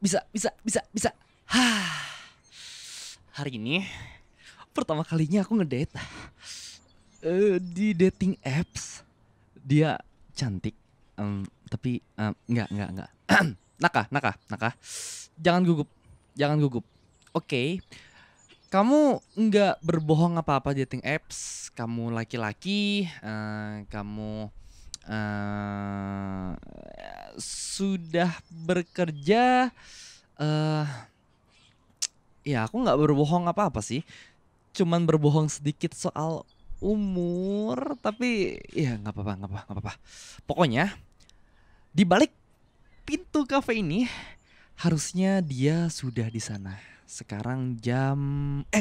bisa. Hah. Hari ini pertama kalinya aku ngedate di dating apps. Dia cantik, tapi enggak. Naka. Jangan gugup. Oke, kamu nggak berbohong apa-apa di dating apps. Kamu laki-laki, kamu eh sudah bekerja. eh Ya aku nggak berbohong apa-apa sih. Cuman berbohong sedikit soal umur, tapi ya nggak apa-apa. Pokoknya di balik pintu kafe ini harusnya dia sudah di sana. Sekarang jam 1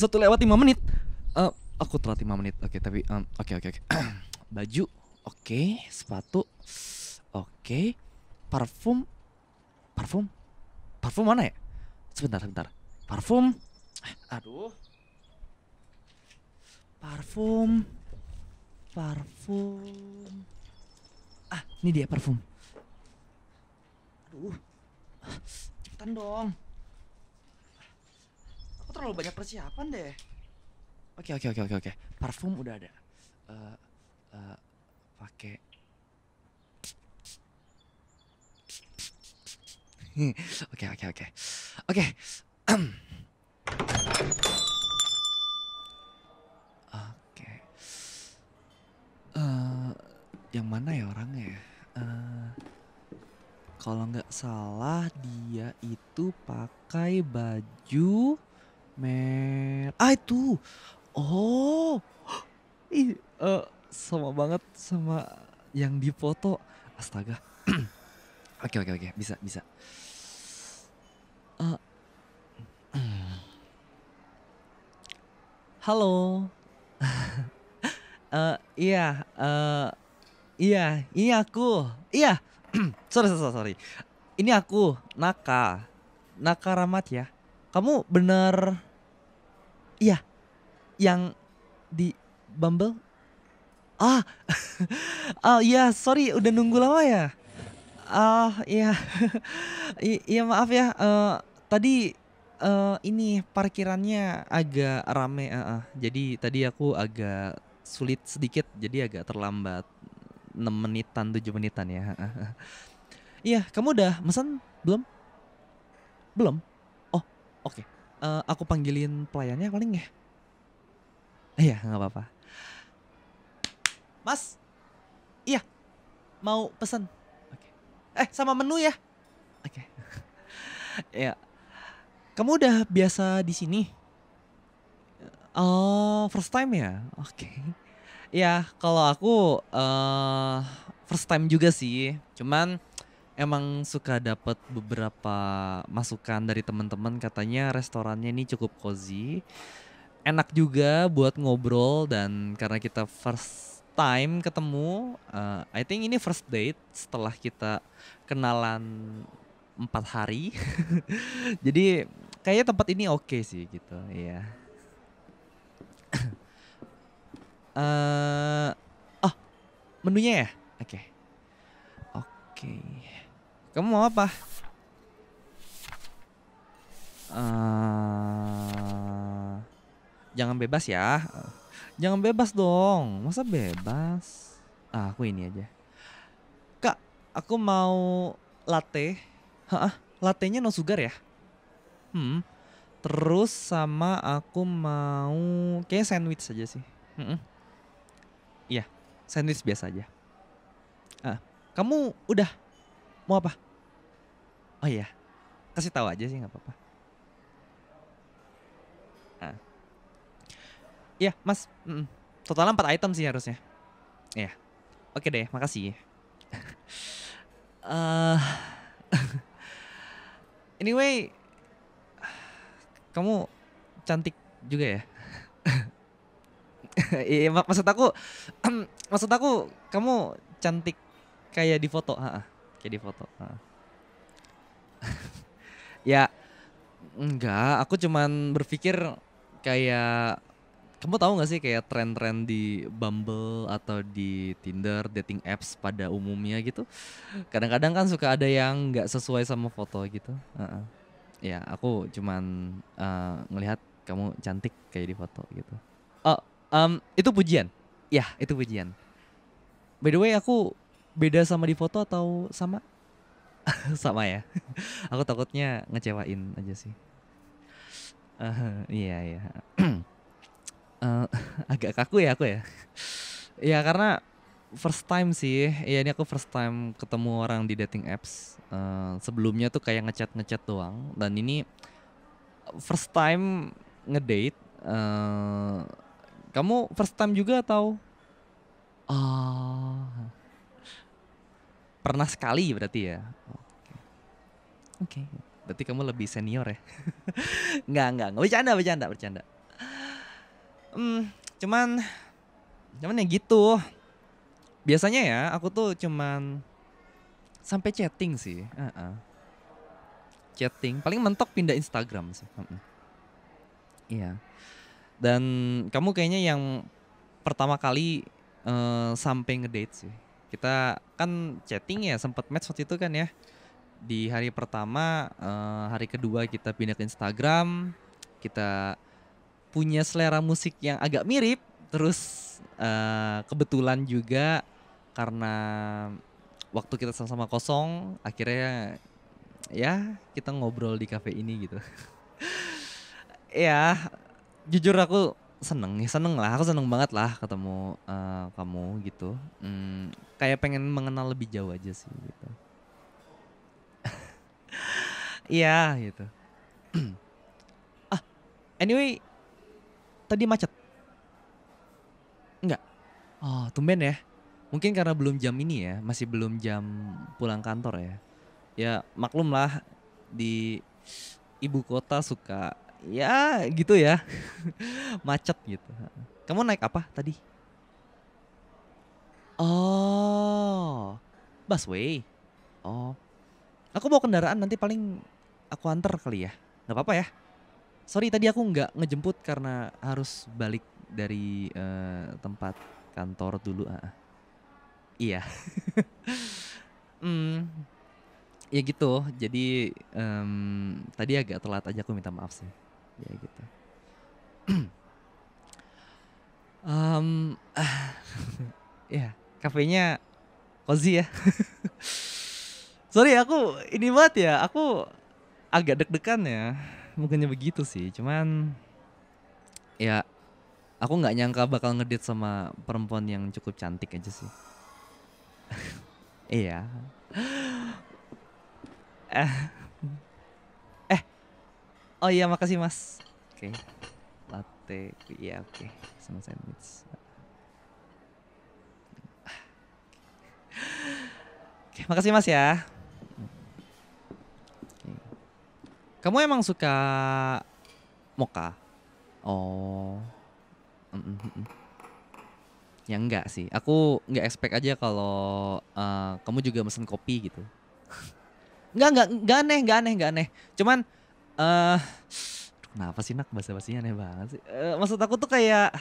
lewat 5 menit. Eh, aku telat 5 menit. Oke, tapi oke. Baju, oke. Sepatu, oke. Parfum, parfum, parfum mana ya? Sebentar. Parfum. Aduh. Parfum. Ini dia parfum. Aduh. Cepetan dong. Aku terlalu banyak persiapan deh. Oke. Parfum udah ada. Pakai. Oke. Oke. Oke. Yang mana ya orangnya ya? Kalau nggak salah dia itu pakai baju itu. Oh, sama banget sama yang di foto. Astaga. Oke. Bisa. Eh, halo. Iya. Ini aku. Iya. Sorry. Ini aku, Naka Ramat ya. Kamu bener, iya, yang di Bumble? Ah, iya, sorry udah nunggu lama ya. Iya, iya maaf ya. Tadi ini parkirannya agak rame. Jadi tadi aku agak sulit sedikit, jadi agak terlambat 6 menitan, 7 menitan ya. Iya, kamu udah mesen belum? Belum? Oh, oke. Aku panggilin pelayannya paling ya? Iya, nggak apa-apa. Mas, iya, mau pesen. Oke. Sama menu ya? Oke. Ya, kamu udah biasa di sini? Oh, first time ya? Oke. Ya, kalau aku first time juga sih. Cuman emang suka dapat beberapa masukan dari teman-teman, katanya restorannya ini cukup cozy. Enak juga buat ngobrol, dan karena kita first time ketemu, I think ini first date setelah kita kenalan 4 hari. Jadi kayaknya tempat ini oke sih gitu, iya. eh oh, menunya ya? Oke. Oke. Kamu mau apa? Jangan bebas ya. Jangan bebas dong. Masa bebas? Aku ini aja. Kak, aku mau latte. Lattenya no sugar ya? Terus sama aku mau kayak sandwich aja sih. Iya, sandwich biasa aja. Kamu udah mau apa? Oh iya, kasih tahu aja sih nggak apa-apa. Iya, Mas. Totalnya 4 item sih harusnya. Iya. Oke deh, makasih. eh Anyway, kamu cantik juga ya? Iya, maksud aku kamu cantik kayak di foto, kayak di foto. Ya, enggak, aku cuman berpikir kayak Kamu tahu nggak sih kayak tren-tren di Bumble atau di Tinder, dating apps pada umumnya gitu? Kadang-kadang kan suka ada yang nggak sesuai sama foto gitu. Heeh. Ya, aku cuman ngelihat kamu cantik kayak di foto gitu. Oh, itu pujian. Ya, itu pujian. By the way, aku beda sama di foto atau sama? Sama ya. Aku takutnya ngecewain aja sih. Iya iya. Eh, agak kaku ya aku ya. Ya karena first time sih. Ya ini aku first time ketemu orang di dating apps. Sebelumnya tuh kayak ngechat-ngechat doang. Dan ini first time ngedate. Eh, kamu first time juga atau? Oh, pernah sekali berarti ya. Oke. Berarti kamu lebih senior ya? Enggak. Bercanda, bercanda, bercanda. Hmm, cuman, cuman ya gitu. Biasanya ya, aku tuh cuman sampai chatting sih. Chatting, paling mentok pindah Instagram sih. Iya. Dan kamu kayaknya yang pertama kali sampai ngedate sih. Kita kan chatting ya, sempat match waktu itu kan ya. Di hari pertama, hari kedua kita pindah ke Instagram. Kita punya selera musik yang agak mirip. Terus kebetulan juga karena waktu kita sama-sama kosong, akhirnya ya kita ngobrol di cafe ini gitu. Ya, jujur aku seneng lah, aku seneng banget lah ketemu kamu gitu. Kayak pengen mengenal lebih jauh aja sih gitu. Iya gitu. Ah, anyway, tadi macet? Enggak? Oh, tumben ya. Mungkin karena belum jam ini ya, masih belum jam pulang kantor ya. Ya maklum lah di ibu kota suka ya gitu ya, macet gitu. Kamu naik apa tadi? Oh, busway. Oh, aku bawa kendaraan nanti paling aku anter kali ya. Nggak apa-apa ya. Sorry tadi aku nggak ngejemput karena harus balik dari tempat kantor dulu. Iya. Hmm, ya gitu. Jadi tadi agak telat aja, aku minta maaf sih. Ya gitu. Em, ya, kafenya cozy ya. Sorry aku ini banget ya. Aku agak deg-degan ya. Bukannya begitu sih. Cuman ya aku nggak nyangka bakal ngedate sama perempuan yang cukup cantik aja sih. Iya. Eh, eh, oh iya makasih mas. Oke, latte. Iya oke, sama sandwich. Oke, makasih mas ya. Oke. Kamu emang suka mocha? Oh, mm, mm, mm, mm. Ya enggak sih. Aku nggak expect aja kalau kamu juga mesen kopi gitu. Enggak aneh. Cuman eh kenapa sih nak bahasa basinya aneh banget sih. Maksud aku tuh kayak,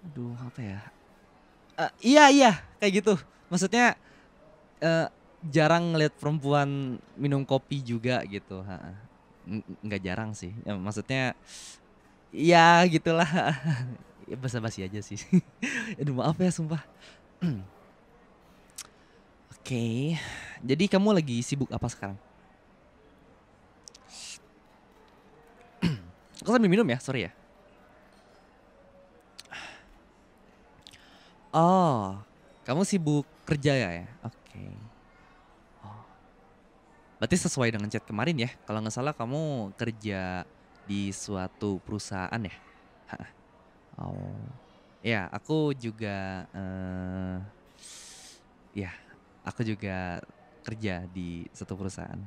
aduh apa ya? Iya kayak gitu. Maksudnya eh, jarang ngeliat perempuan minum kopi juga gitu. Nggak jarang sih. Ya, maksudnya ya gitulah. Ya basa-basi aja sih. Aduh maaf ya sumpah. Oke. Jadi kamu lagi sibuk apa sekarang? Aku sambil minum ya, sorry ya. Oh, kamu sibuk kerja ya? Oke. Oh, berarti sesuai dengan chat kemarin ya. Kalau nggak salah kamu kerja di suatu perusahaan ya? Hah. Oh, ya aku juga, ya aku juga kerja di satu perusahaan.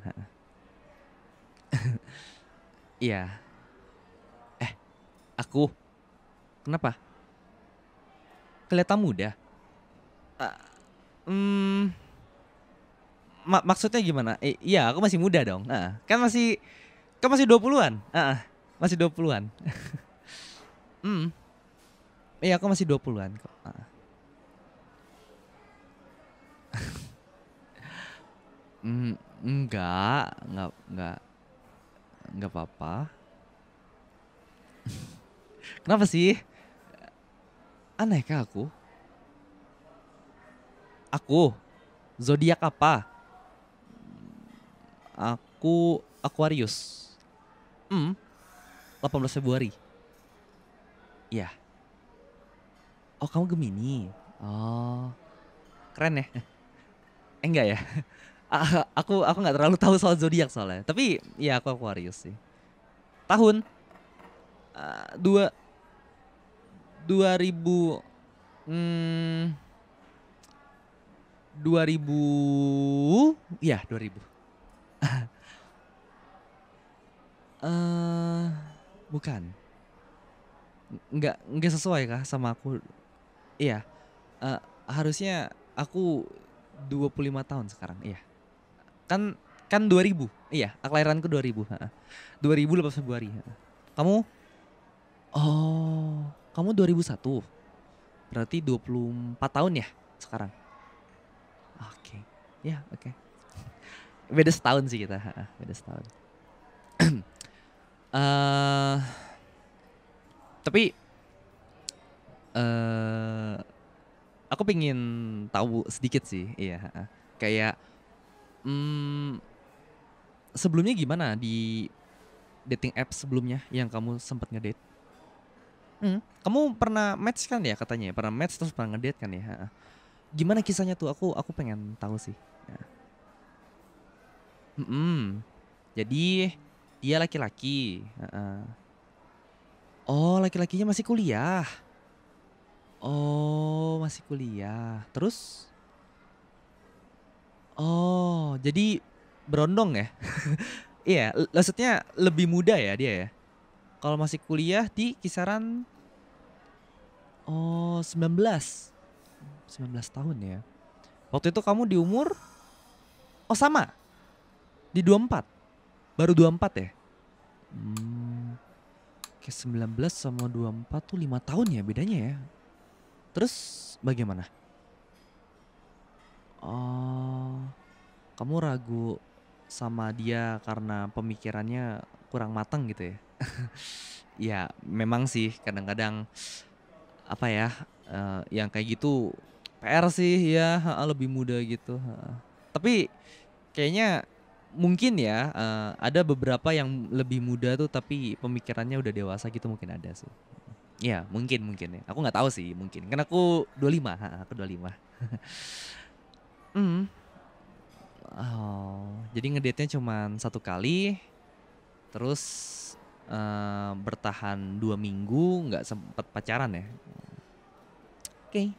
Iya. Eh, aku kenapa? Kelihatan muda. Ah, hmm, maksudnya gimana? Iya, aku masih muda dong. Kan masih 20-an. Masih 20-an. Hmm. Iya, aku masih 20-an kok. Mm, enggak apa-apa. Kenapa sih? Aneh kah aku? Aku, zodiak apa? Aku Aquarius. 18 Februari. Iya. Oh, kamu Gemini. Oh, keren ya. Enggak ya. Aku nggak terlalu tahu soal zodiak soalnya. Tapi ya aku Aquarius sih. Tahun dua 2000 hmm, 2000 ya 2000. eh bukan. Nggak sesuai kah sama aku? Iya. eh, Harusnya aku 25 tahun sekarang. Iya. Kan kan 2000. Iya, kelahiranku 2000, heeh. 2018 Februari, heeh. Kamu? Oh, kamu 2001. Berarti 24 tahun ya sekarang? Oke. Ya, oke. Beda setahun sih kita, heeh, beda setahun. eh tapi eh aku pengen tahu sedikit sih, iya, heeh. Kayak mm, sebelumnya gimana di dating apps sebelumnya yang kamu sempat ngedate? Kamu pernah match kan ya katanya ya? Pernah match terus pernah ngedate kan ya? Heeh. Gimana kisahnya tuh? Aku pengen tahu sih. Ya. Mm-mm. Jadi dia laki-laki. Heeh. Oh, laki-lakinya masih kuliah. Oh, masih kuliah. Terus? Oh, jadi berondong ya? Iya, maksudnya lebih muda ya dia ya? Kalau masih kuliah di kisaran 19. 19 tahun ya. Waktu itu kamu di umur sama, di 24. Baru 24 ya? Hmm, Oke, 19 sama 24 tuh 5 tahun ya bedanya ya. Terus bagaimana? Oh, kamu ragu sama dia karena pemikirannya kurang matang gitu ya? Ya, memang sih kadang-kadang apa ya, yang kayak gitu PR sih ya, heeh, lebih muda gitu, heeh. Tapi kayaknya mungkin ya, ada beberapa yang lebih muda tuh tapi pemikirannya udah dewasa gitu mungkin ada sih. Iya, mungkin ya. Aku nggak tahu sih, mungkin. Kan aku 25, heeh, aku 25. Mhm. Oh, jadi ngedate-nya cuman 1 kali, terus bertahan 2 minggu, nggak sempet pacaran ya? Oke,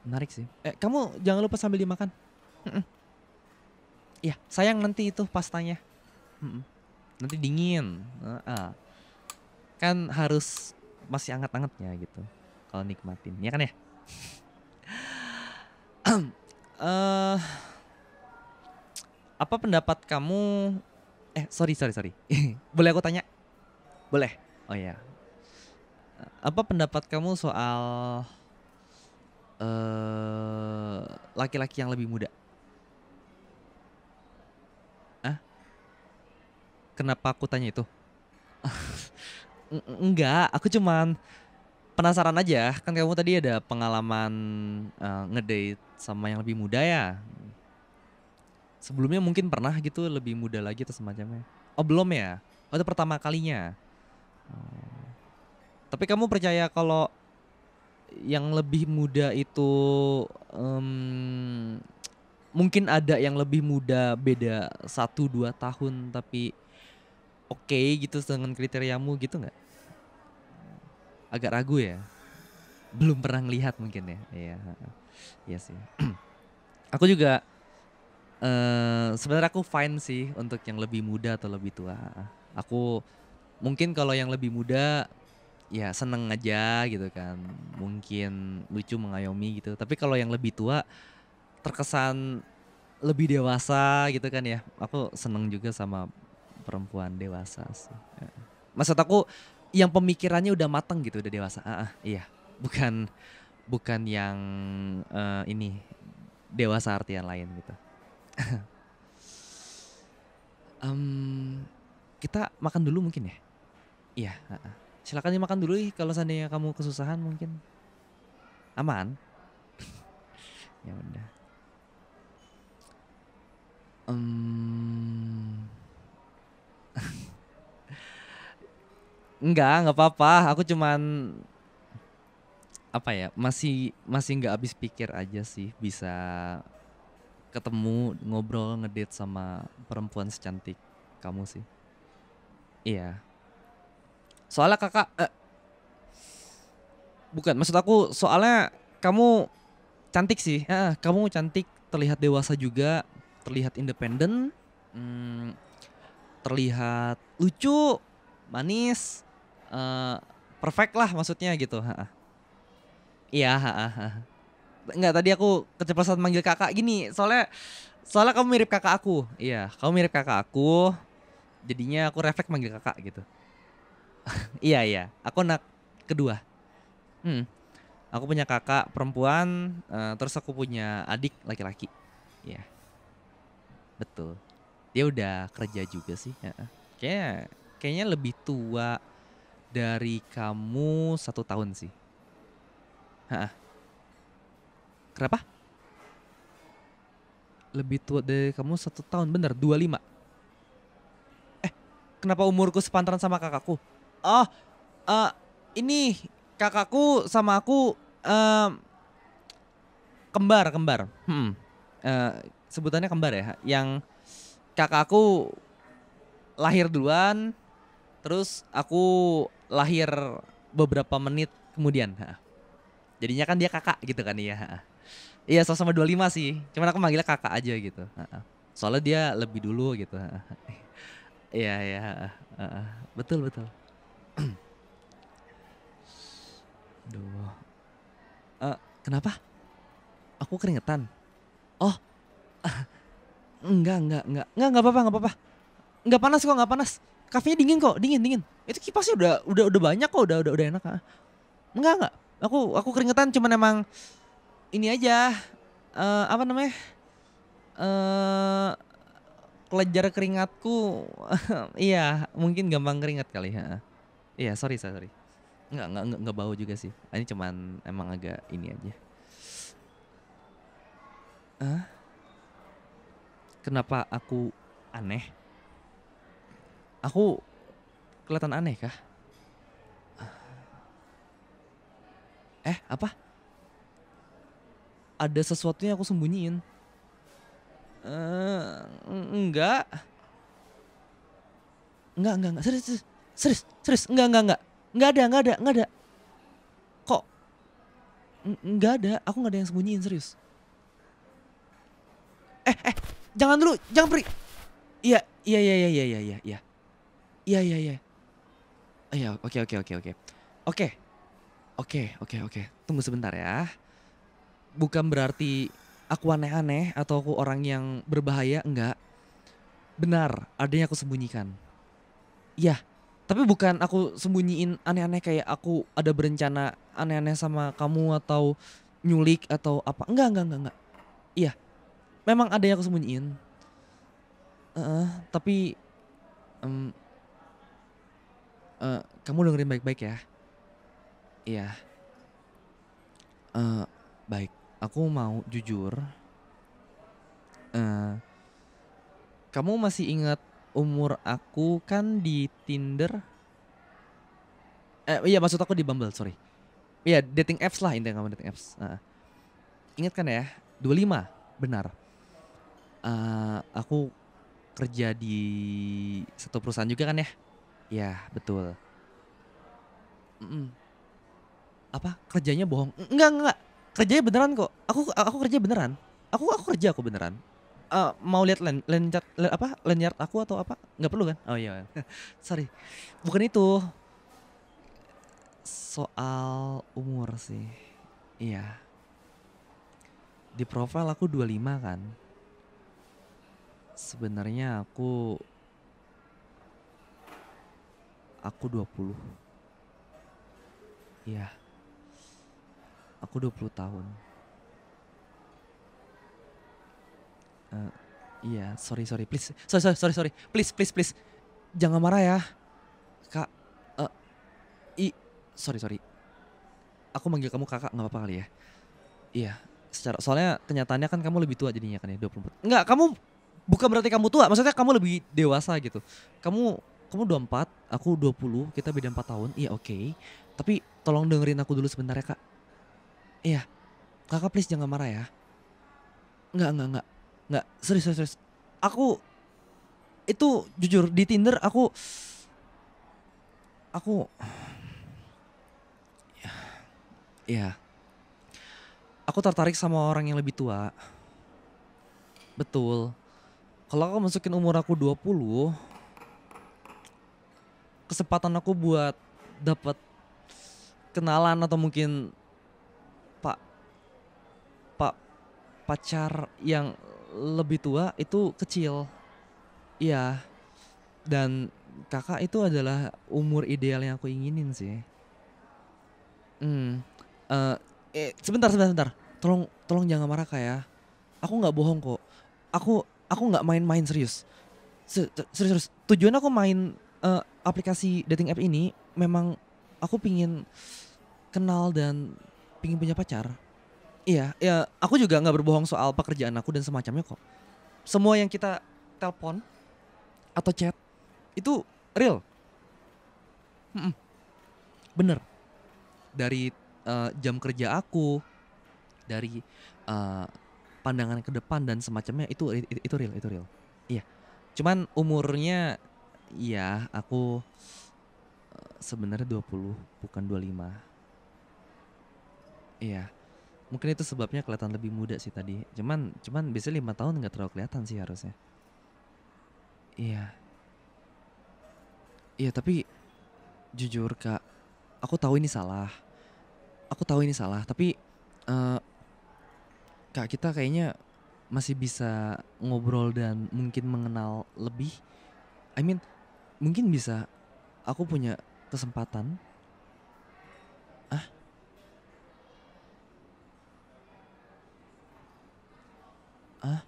menarik sih. Kamu jangan lupa sambil dimakan. Mm-mm. Iya, sayang nanti itu pastanya. Mm-mm. Nanti dingin. Kan harus masih anget-angetnya gitu. Kalau nikmatin, ya kan ya? eh Apa pendapat kamu? Sorry. Boleh aku tanya? Boleh. Oh ya. Apa pendapat kamu soal eh laki-laki yang lebih muda? Ah, kenapa aku tanya itu? Enggak, aku cuman penasaran aja. Kan kamu tadi ada pengalaman ngedate sama yang lebih muda ya. Sebelumnya mungkin pernah gitu lebih muda lagi atau semacamnya. Oh, belum ya? Oh, itu pertama kalinya. Oh. Tapi kamu percaya kalau yang lebih muda itu em, mungkin ada yang lebih muda beda 1-2 tahun tapi oke gitu dengan kriteriamu gitu nggak? Agak ragu ya. Belum pernah ngelihat mungkin ya. Iya, iya sih. Aku juga sebenarnya aku fine sih untuk yang lebih muda atau lebih tua. Aku mungkin kalau yang lebih muda ya seneng aja gitu kan. Mungkin lucu mengayomi gitu. Tapi kalau yang lebih tua terkesan lebih dewasa gitu kan ya. Aku seneng juga sama perempuan dewasa sih. Maksud aku yang pemikirannya udah mateng gitu, udah dewasa. Iya. bukan bukan yang ini dewasa artian lain gitu. Mmm, kita makan dulu mungkin ya? Iya, heeh. Silakan dimakan dulu ih kalau seandainya kamu kesusahan mungkin. Aman? Ya udah. Mmm, enggak apa-apa. Aku cuman apa ya, masih masih nggak habis pikir aja sih bisa ketemu, ngobrol, ngedate sama perempuan secantik kamu sih. Iya. Soalnya Kakak bukan, maksud aku soalnya kamu cantik sih, heeh, kamu cantik, terlihat dewasa juga, terlihat independen, mmm, terlihat lucu, manis, eee, perfect lah maksudnya gitu, heeh. Iya, heeh heeh. Enggak, tadi aku keceplosan manggil Kakak gini, soalnya soalnya kamu mirip kakak aku, iya, kamu mirip kakak aku, jadinya aku refleks manggil Kakak gitu. Iya iya, aku anak kedua, mhm, aku punya kakak perempuan, terus aku punya adik laki-laki, iya, betul. Dia udah kerja juga sih, heeh. Kayaknya kayaknya lebih tua dari kamu 1 tahun sih, heeh. Kenapa? Lebih tua dari kamu 1 tahun, bener 25. Kenapa umurku sepantaran sama kakakku? Oh, eee, ini kakakku sama aku, kembar kembar, mhm, eee, sebutannya kembar ya, yang kakakku lahir duluan, terus aku lahir beberapa menit kemudian, heeh. Jadinya kan dia kakak gitu kan, iya, heeh. Iya sama-sama 25 sih, cuman aku manggilnya kakak aja gitu, heeh. Soalnya dia lebih dulu gitu, heeh. Iya iya, heeh heeh, betul betul. Aduh, kenapa? Aku keringetan? Oh, enggak apa-apa nggak apa-apa. Nggak panas kok, nggak panas. Kafenya dingin kok, dingin dingin. Itu kipasnya udah banyak kok, udah enak, heeh. Enggak, aku keringetan cuman emang ini aja, apa namanya, eee, kelenjar keringatku iya, mungkin gampang keringat kali, heeh. Iya, sorry. Enggak bau juga sih. Ini cuman emang agak ini aja. Hah? Kenapa aku aneh? Aku kelihatan aneh kah? Apa? Ada sesuatu yang aku sembunyiin? Enggak. Enggak, serius, enggak. Enggak ada. Kok enggak ada, aku nggak ada yang sembunyiin serius. Jangan dulu, jangan pergi. Iya. Iya. Iya, oke. Oke, oke. Tunggu sebentar ya. Bukan berarti aku aneh-aneh atau aku orang yang berbahaya, enggak. Benar, ada yang aku sembunyikan. Iya, tapi bukan aku sembunyiin aneh-aneh kayak aku ada berencana aneh-aneh sama kamu atau nyulik atau apa. Enggak. Iya, memang ada yang aku sembunyiin. Heeh, tapi, mmm, kamu dengerin baik-baik ya. Iya, eee, baik. Aku mau jujur, eee, kamu masih ingat umur aku kan di Tinder iya maksud aku di Bumble, sorry. Iya dating apps lah intinya kamu dating apps, heeh. Ingat kan ya? 25, benar. Aku kerja di satu perusahaan juga kan ya? Iya betul, mhm. Apa? Kerjanya bohong? Enggak, kerjanya beneran kok. Aku kerja beneran. Aku kerja aku beneran. Mau lihat lanyard apa, lanyard aku atau apa? Nggak perlu kan? Oh iya, sorry. Bukan itu, soal umur sih. Iya, di profile aku 25 kan. Sebenarnya aku 20. Iya, Aku 20 tahun. Eh, iya, sorry sorry, please. Sorry sorry sorry sorry. Please please please. Jangan marah ya, Kak. Eh, i sorry sorry. Aku manggil kamu Kakak nggak apa-apa kali ya? Iya, soalnya kenyataannya kan kamu lebih tua jadinya kan ya 24. Enggak, kamu bukan berarti kamu tua, maksudnya kamu lebih dewasa gitu. Kamu kamu 24, aku 20, kita beda 4 tahun. Iya, oke. Tapi tolong dengerin aku dulu sebentar ya, Kak. Iya, Kakak please jangan marah ya. Enggak. Enggak, serius serius serius. Aku itu jujur di Tinder aku ya, aku tertarik sama orang yang lebih tua. Betul. Kalau aku masukin umur aku 20, kesempatan aku buat dapat kenalan atau mungkin pak pak pacar yang lebih tua itu kecil. Iya, dan Kakak itu adalah umur ideal yang aku inginin sih. Hmm, eee, sebentar sebentar sebentar, tolong tolong jangan marah, Kak, ya. Aku nggak bohong kok. Aku nggak main-main serius. Serius serius. Tujuan aku main, aplikasi dating app ini memang aku pingin kenal dan pingin punya pacar. Iya, ya aku juga nggak berbohong soal pekerjaan aku dan semacamnya kok. Semua yang kita telepon atau chat itu real, mhm, bener. Dari, jam kerja aku, dari, eee, pandangan ke depan dan semacamnya itu real itu real. Iya, cuman umurnya iya aku, sebenarnya 20 bukan 25. Iya, mungkin itu sebabnya kelihatan lebih muda sih tadi. Cuman cuman biasanya 5 tahun nggak terlalu kelihatan sih harusnya. Iya iya tapi jujur Kak, aku tahu ini salah. Aku tahu ini salah, tapi, eee, Kak, kita kayaknya masih bisa ngobrol dan mungkin mengenal lebih. I mean, mungkin bisa aku punya kesempatan. Ah, ah,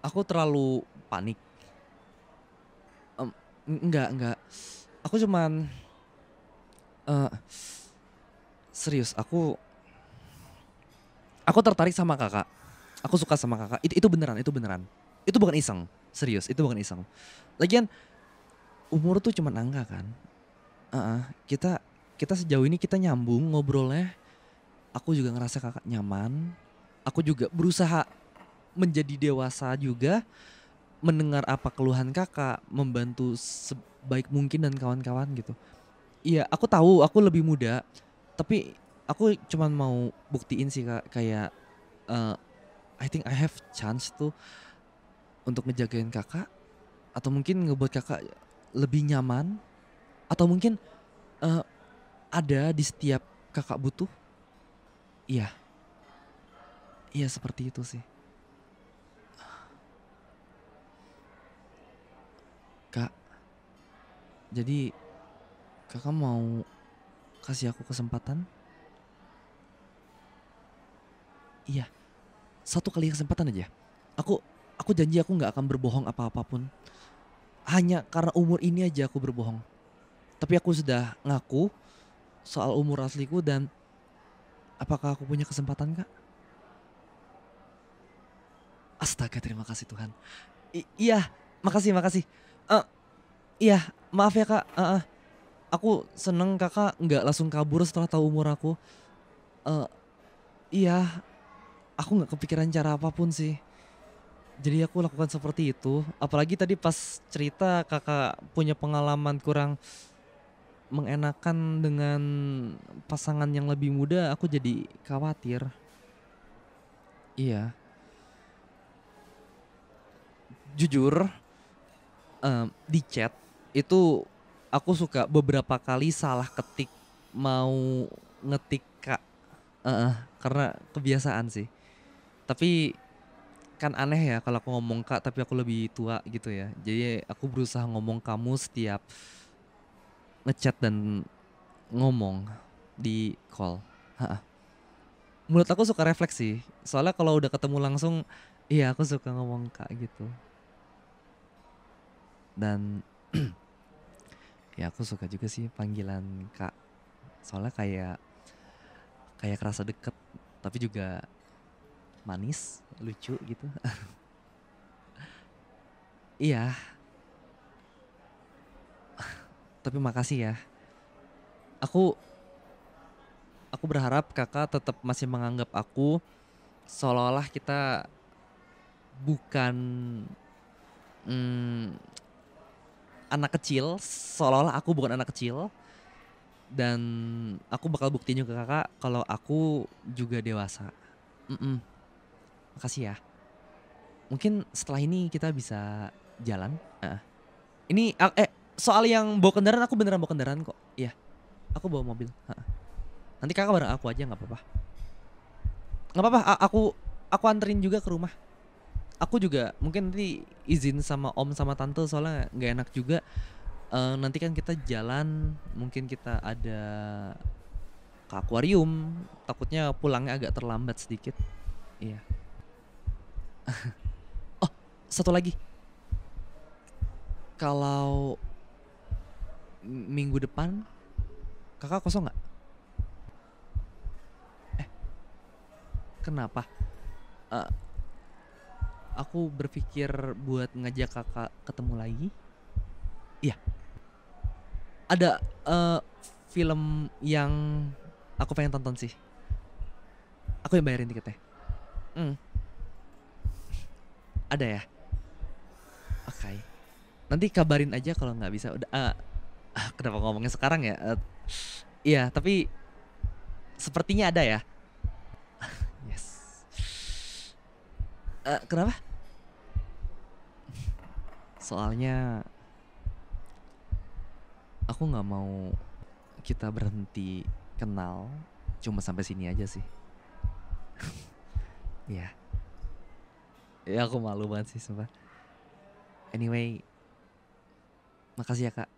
aku terlalu panik. Mmm, enggak. Aku cuman, eee, serius aku tertarik sama Kakak. Aku suka sama Kakak. Itu beneran itu beneran. Itu bukan iseng, serius, itu bukan iseng. Lagian umur tuh cuman angka kan. Heeh, kita kita sejauh ini kita nyambung ngobrolnya. Aku juga ngerasa Kakak nyaman. Aku juga berusaha menjadi dewasa juga, mendengar apa keluhan Kakak, membantu sebaik mungkin dan kawan-kawan gitu. Iya, aku tahu aku lebih muda, tapi aku cuman mau buktiin sih Kak, kayak, eee, I think I have chance tuh untuk ngejagain Kakak, atau mungkin ngebuat Kakak lebih nyaman, atau mungkin, eee, ada di setiap Kakak butuh. Iya iya seperti itu sih. Kak, jadi Kakak mau kasih aku kesempatan? Iya, satu kali kesempatan aja. Aku aku janji aku nggak akan berbohong apa-apapun. Hanya karena umur ini aja aku berbohong. Tapi aku sudah ngaku soal umur asliku dan apakah aku punya kesempatan, Kak? Astaga, terima kasih Tuhan. Iya, makasih makasih. Eee, iya, maaf ya, Kak, heeh. Aku seneng Kakak nggak langsung kabur setelah tahu umur aku. Eee, iya, aku nggak kepikiran cara apapun sih. Jadi aku lakukan seperti itu, apalagi tadi pas cerita Kakak punya pengalaman kurang mengenakan dengan pasangan yang lebih muda, aku jadi khawatir. Iya, jujur, di chat itu aku suka beberapa kali salah ketik mau ngetik Kak, heeh, karena kebiasaan sih. Tapi kan aneh ya kalau aku ngomong Kak, tapi aku lebih tua gitu ya. Jadi aku berusaha ngomong kamu setiap ngechat dan ngomong. di call. Heeh. Menurut aku suka refleks sih. Soalnya kalau udah ketemu langsung, iya aku suka ngomong Kak gitu. Dan ya aku suka juga sih panggilan Kak. Soalnya kayak kayak kerasa deket, tapi juga manis, lucu gitu. Iya, tapi makasih ya. Aku aku berharap Kakak tetap masih menganggap aku seolah-olah kita bukan mm, anak kecil, seolah-olah aku bukan anak kecil dan aku bakal buktiin juga ke Kakak kalau aku juga dewasa. Mm-mm, makasih ya. Mungkin setelah ini kita bisa jalan. Heeh. Ini soal yang bawa kendaraan aku beneran bawa kendaraan kok. Iya, aku bawa mobil. Heeh. Nanti Kakak bareng aku aja nggak apa-apa. Nggak apa-apa, aku anterin juga ke rumah. Aku juga mungkin nanti izin sama om sama tante soalnya nggak enak juga. Nanti kan kita jalan, mungkin kita ada ke akuarium. Takutnya pulangnya agak terlambat sedikit. Iya. Oh, satu lagi. Kalau minggu depan Kakak kosong nggak? Eh, kenapa? Eh, aku berpikir buat ngajak Kakak ketemu lagi. Iya, ada film yang aku pengen tonton sih. Aku yang bayarin tiketnya. Hmm, ada ya? Oke. Nanti kabarin aja kalau nggak bisa. Udah. Kenapa ngomongnya sekarang ya? Iya, tapi sepertinya ada ya. Yes. Kenapa? Soalnya aku nggak mau kita berhenti kenal cuma sampai sini aja sih. Iya. Ya aku malu banget sih sumpah. Anyway, makasih ya Kak.